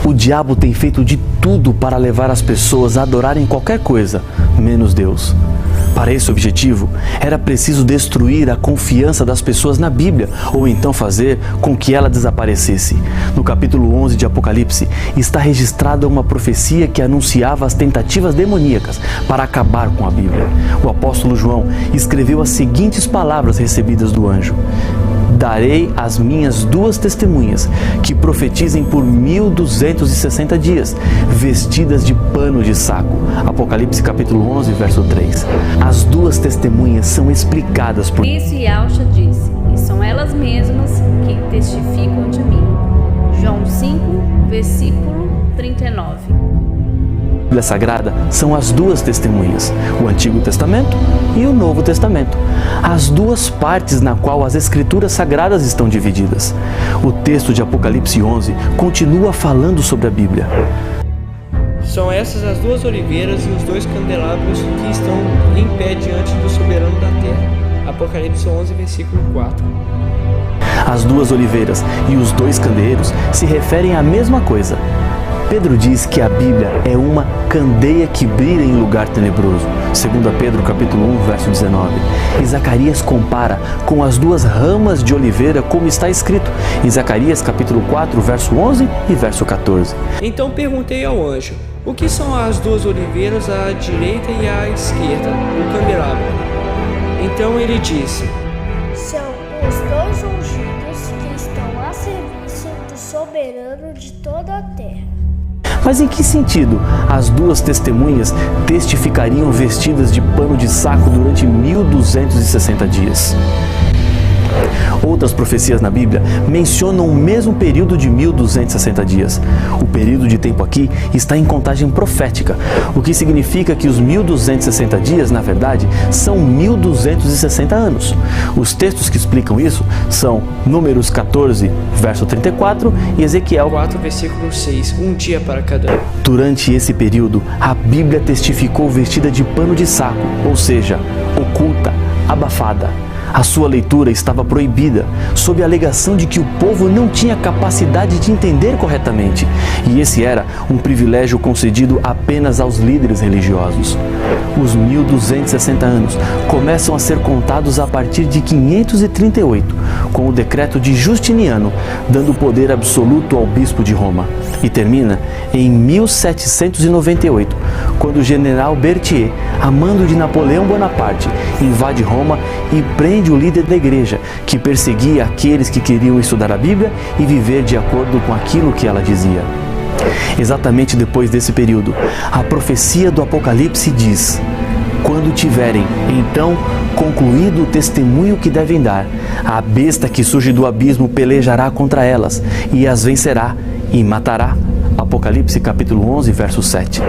O diabo tem feito de tudo para levar as pessoas a adorarem qualquer coisa, menos Deus. Para esse objetivo, era preciso destruir a confiança das pessoas na Bíblia, ou então fazer com que ela desaparecesse. No capítulo 11 de Apocalipse, está registrada uma profecia que anunciava as tentativas demoníacas para acabar com a Bíblia. O apóstolo João escreveu as seguintes palavras recebidas do anjo: darei as minhas 2 testemunhas, que profetizem por 1260 dias, vestidas de pano de saco. Apocalipse capítulo 11, verso 3. As 2 testemunhas são explicadas por... Isso Yahshua disse, e são elas mesmas que testificam de mim. João 5, versículo 39. A Bíblia Sagrada são as 2 testemunhas, o Antigo Testamento e o Novo Testamento, as 2 partes na qual as Escrituras Sagradas estão divididas. O texto de Apocalipse 11 continua falando sobre a Bíblia. São essas as 2 oliveiras e os 2 candelabros que estão em pé diante do soberano da terra. Apocalipse 11, versículo 4. As 2 oliveiras e os 2 candeeiros se referem à mesma coisa. Pedro diz que a Bíblia é uma candeia que brilha em lugar tenebroso, 2 Pedro capítulo 1, verso 19. E Zacarias compara com as 2 ramas de oliveira, como está escrito em Zacarias capítulo 4, verso 11 e verso 14. Então perguntei ao anjo, o que são as 2 oliveiras à direita e à esquerda, o candelabro? Então ele disse, são os 2 ungidos que estão a serviço do soberano de toda a terra. Mas em que sentido as 2 testemunhas testificariam vestidas de pano de saco durante 1260 dias? Outras profecias na Bíblia mencionam o mesmo período de 1260 dias. O período de tempo aqui está em contagem profética, o que significa que os 1260 dias, na verdade, são 1260 anos. Os textos que explicam isso são Números 14, verso 34 e Ezequiel 4, versículo 6, um dia para cada um. Durante esse período, a Bíblia testificou vestida de pano de saco, ou seja, oculta, abafada. A sua leitura estava proibida, sob a alegação de que o povo não tinha capacidade de entender corretamente, e esse era um privilégio concedido apenas aos líderes religiosos. Os 1260 anos começam a ser contados a partir de 538, com o decreto de Justiniano, dando poder absoluto ao bispo de Roma, e termina em 1798, quando o general Berthier, a mando de Napoleão Bonaparte, invade Roma e prende o líder da igreja, que perseguia aqueles que queriam estudar a Bíblia e viver de acordo com aquilo que ela dizia. Exatamente depois desse período, a profecia do Apocalipse diz: quando tiverem, então, concluído o testemunho que devem dar, a besta que surge do abismo pelejará contra elas, e as vencerá, e matará. Apocalipse capítulo 11, verso 7.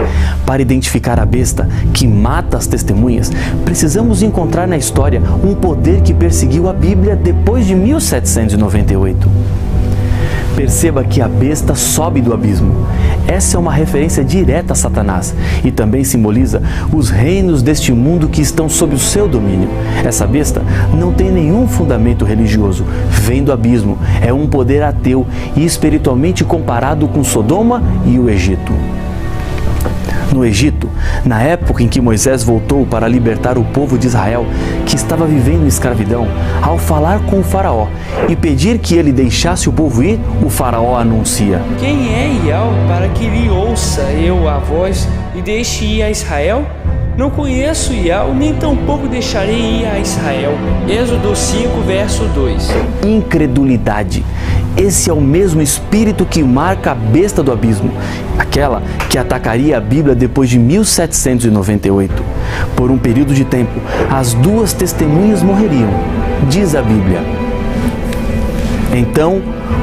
Para identificar a besta que mata as testemunhas, precisamos encontrar na história um poder que perseguiu a Bíblia depois de 1798. Perceba que a besta sobe do abismo. Essa é uma referência direta a Satanás e também simboliza os reinos deste mundo que estão sob o seu domínio. Essa besta não tem nenhum fundamento religioso, vem do abismo, é um poder ateu e espiritualmente comparado com Sodoma e o Egito. No Egito, na época em que Moisés voltou para libertar o povo de Israel, que estava vivendo em escravidão, ao falar com o faraó e pedir que ele deixasse o povo ir, o faraó anuncia: quem é Iau para que lhe ouça eu a voz e deixe ir a Israel? Não conheço Iau, nem tampouco deixarei ir a Israel. Êxodo 5, verso 2. Incredulidade. Esse é o mesmo espírito que marca a besta do abismo, aquela que atacaria a Bíblia depois de 1798. Por um período de tempo, as 2 testemunhas morreriam, diz a Bíblia. Então,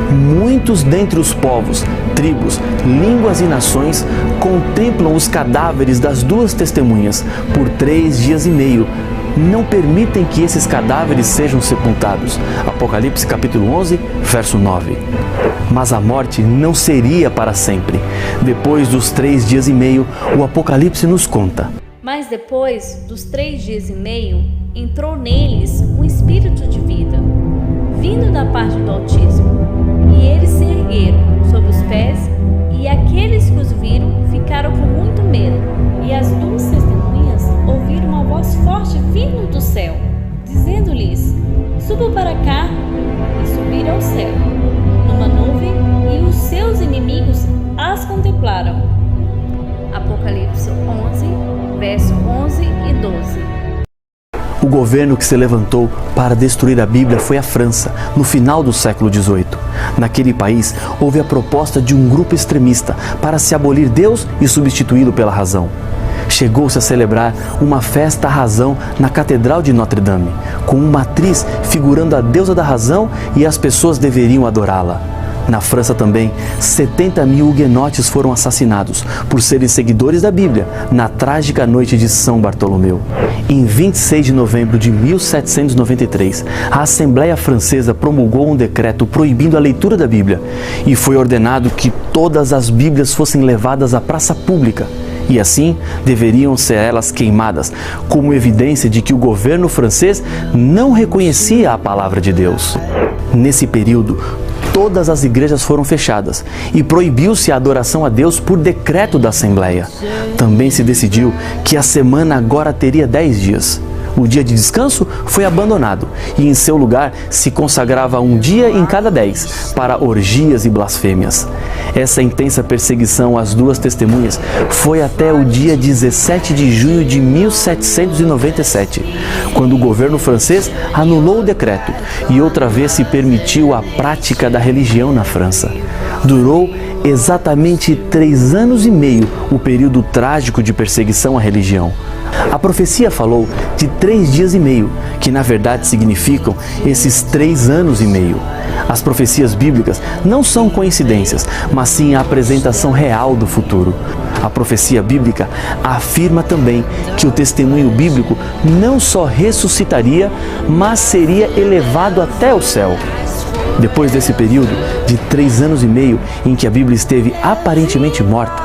muitos dentre os povos, tribos, línguas e nações contemplam os cadáveres das 2 testemunhas por 3 dias e meio. Não permitem que esses cadáveres sejam sepultados. Apocalipse capítulo 11, verso 9. Mas a morte não seria para sempre. Depois dos 3 dias e meio, o Apocalipse nos conta: mas depois dos 3 dias e meio, entrou neles um espírito de vida, vindo da parte do Altíssimo, e eles se ergueram sobre os pés, e aquele 14. O governo que se levantou para destruir a Bíblia foi a França, no final do século XVIII. Naquele país, houve a proposta de um grupo extremista para se abolir Deus e substituí-lo pela razão. Chegou-se a celebrar uma festa à razão na Catedral de Notre-Dame, com uma atriz figurando a deusa da razão, e as pessoas deveriam adorá-la. Na França também, 70 mil huguenotes foram assassinados por serem seguidores da Bíblia na trágica noite de São Bartolomeu. Em 26 de novembro de 1793, a Assembleia Francesa promulgou um decreto proibindo a leitura da Bíblia e foi ordenado que todas as Bíblias fossem levadas à praça pública. E assim, deveriam ser elas queimadas, como evidência de que o governo francês não reconhecia a palavra de Deus. Nesse período, todas as igrejas foram fechadas e proibiu-se a adoração a Deus por decreto da Assembleia. Também se decidiu que a semana agora teria 10 dias. O dia de descanso foi abandonado e em seu lugar se consagrava um dia em cada 10 para orgias e blasfêmias. Essa intensa perseguição às duas testemunhas foi até o dia 17 de junho de 1797, quando o governo francês anulou o decreto e outra vez se permitiu a prática da religião na França. Durou exatamente 3 anos e meio o período trágico de perseguição à religião. A profecia falou de 3 dias e meio, que na verdade significam esses 3 anos e meio. As profecias bíblicas não são coincidências, mas sim a apresentação real do futuro. A profecia bíblica afirma também que o testemunho bíblico não só ressuscitaria, mas seria elevado até o céu. Depois desse período de 3 anos e meio em que a Bíblia esteve aparentemente morta,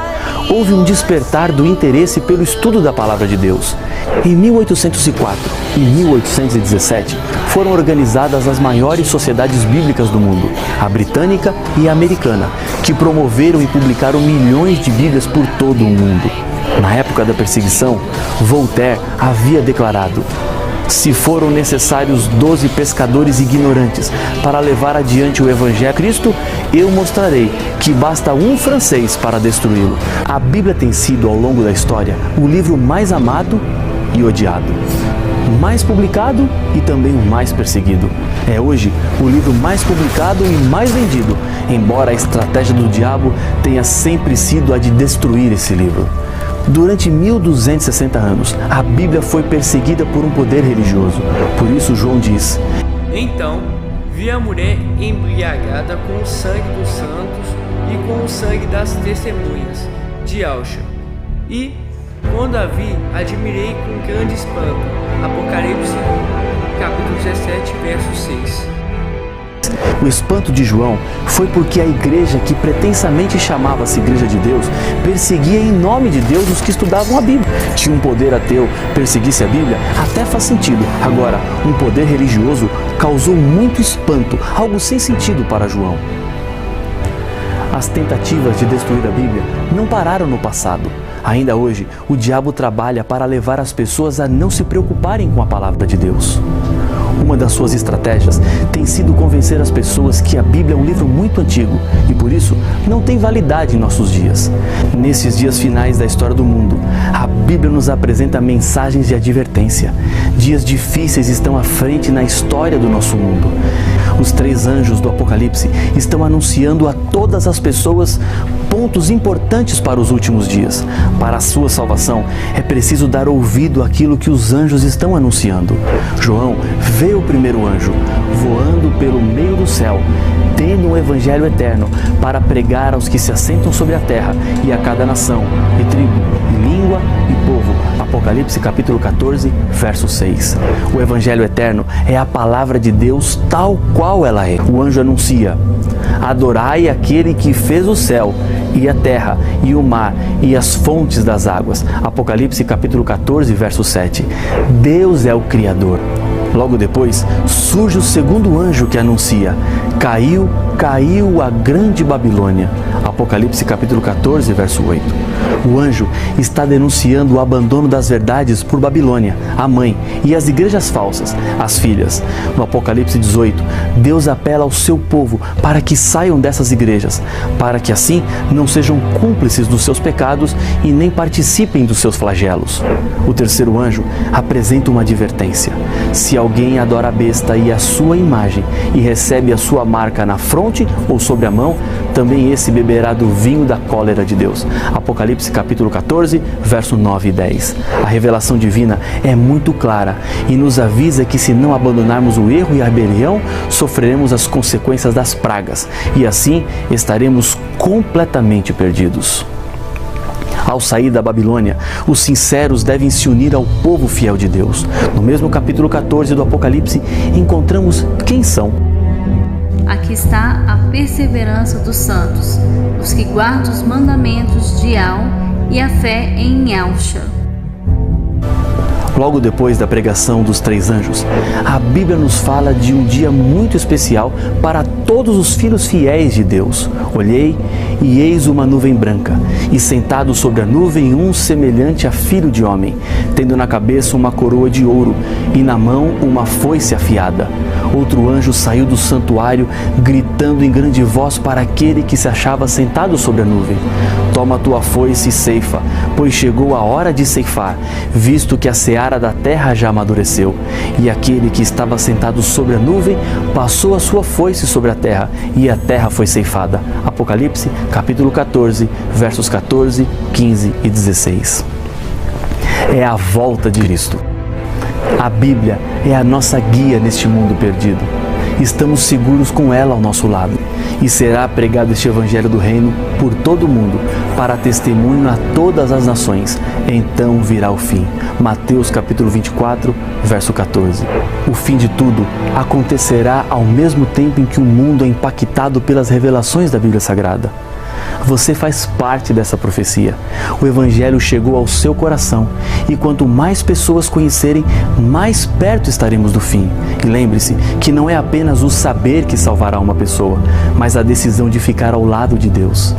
houve um despertar do interesse pelo estudo da Palavra de Deus. Em 1804 e 1817 foram organizadas as maiores sociedades bíblicas do mundo, a britânica e a americana, que promoveram e publicaram milhões de Bíblias por todo o mundo. Na época da perseguição, Voltaire havia declarado: "Se foram necessários 12 pescadores ignorantes para levar adiante o Evangelho de Cristo, eu mostrarei que basta um francês para destruí-lo." A Bíblia tem sido, ao longo da história, o livro mais amado e odiado, o mais publicado e também o mais perseguido. É hoje o livro mais publicado e mais vendido, embora a estratégia do diabo tenha sempre sido a de destruir esse livro. Durante 1260 anos, a Bíblia foi perseguida por um poder religioso. Por isso João diz: Então vi a mulher embriagada com o sangue dos santos e com o sangue das testemunhas de Alxa. E, quando a vi, admirei com grande espanto. Apocalipse, capítulo 17, verso 6. O espanto de João foi porque a igreja, que pretensamente chamava-se Igreja de Deus, perseguia em nome de Deus os que estudavam a Bíblia. Que um poder ateu perseguisse a Bíblia até faz sentido. Agora, um poder religioso causou muito espanto, algo sem sentido para João. As tentativas de destruir a Bíblia não pararam no passado. Ainda hoje, o diabo trabalha para levar as pessoas a não se preocuparem com a palavra de Deus. Uma das suas estratégias tem sido convencer as pessoas que a Bíblia é um livro muito antigo e, por isso, não tem validade em nossos dias. Nesses dias finais da história do mundo, a Bíblia nos apresenta mensagens de advertência. Dias difíceis estão à frente na história do nosso mundo. Os 3 anjos do Apocalipse estão anunciando a todas as pessoas pontos importantes para os últimos dias. Para a sua salvação, é preciso dar ouvido àquilo que os anjos estão anunciando. João vê o primeiro anjo voando pelo meio do céu, tendo um evangelho eterno para pregar aos que se assentam sobre a terra e a cada nação, e tribo, e língua e povo. Apocalipse capítulo 14, verso 6. O evangelho eterno é a palavra de Deus tal qual ela é. O anjo anuncia: adorai aquele que fez o céu e a terra e o mar e as fontes das águas. Apocalipse capítulo 14, verso 7. Deus é o Criador. Logo depois, surge o segundo anjo que anuncia: caiu caiu a grande Babilônia. Apocalipse capítulo 14, verso 8. O anjo está denunciando o abandono das verdades por Babilônia, a mãe, e as igrejas falsas, as filhas. No Apocalipse 18, Deus apela ao seu povo para que saiam dessas igrejas, para que assim não sejam cúmplices dos seus pecados e nem participem dos seus flagelos. O terceiro anjo apresenta uma advertência: se alguém adora a besta e a sua imagem e recebe a sua marca na fronte ou sobre a mão, também esse beberá do vinho da cólera de Deus. Apocalipse capítulo 14, verso 9 e 10. A revelação divina é muito clara e nos avisa que se não abandonarmos o erro e a rebelião, sofreremos as consequências das pragas e assim estaremos completamente perdidos. Ao sair da Babilônia, os sinceros devem se unir ao povo fiel de Deus. No mesmo capítulo 14 do Apocalipse, encontramos quem são. Aqui está a perseverança dos santos, os que guardam os mandamentos de Al e a fé em Yahshua. Logo depois da pregação dos três anjos, a Bíblia nos fala de um dia muito especial para todos os filhos fiéis de Deus. Olhei e eis uma nuvem branca, e sentado sobre a nuvem um semelhante a filho de homem, tendo na cabeça uma coroa de ouro e na mão uma foice afiada. Outro anjo saiu do santuário, gritando em grande voz para aquele que se achava sentado sobre a nuvem: toma a tua foice e ceifa, pois chegou a hora de ceifar, visto que a seara da terra já amadureceu. E aquele que estava sentado sobre a nuvem passou a sua foice sobre a terra, e a terra foi ceifada. Apocalipse, capítulo 14, versos 14, 15 e 16. É a volta de Cristo. A Bíblia é a nossa guia neste mundo perdido. Estamos seguros com ela ao nosso lado. E será pregado este Evangelho do Reino por todo o mundo, para testemunho a todas as nações. Então virá o fim. Mateus capítulo 24, verso 14. O fim de tudo acontecerá ao mesmo tempo em que o mundo é impactado pelas revelações da Bíblia Sagrada. Você faz parte dessa profecia. O Evangelho chegou ao seu coração e quanto mais pessoas conhecerem, mais perto estaremos do fim. E lembre-se que não é apenas o saber que salvará uma pessoa, mas a decisão de ficar ao lado de Deus.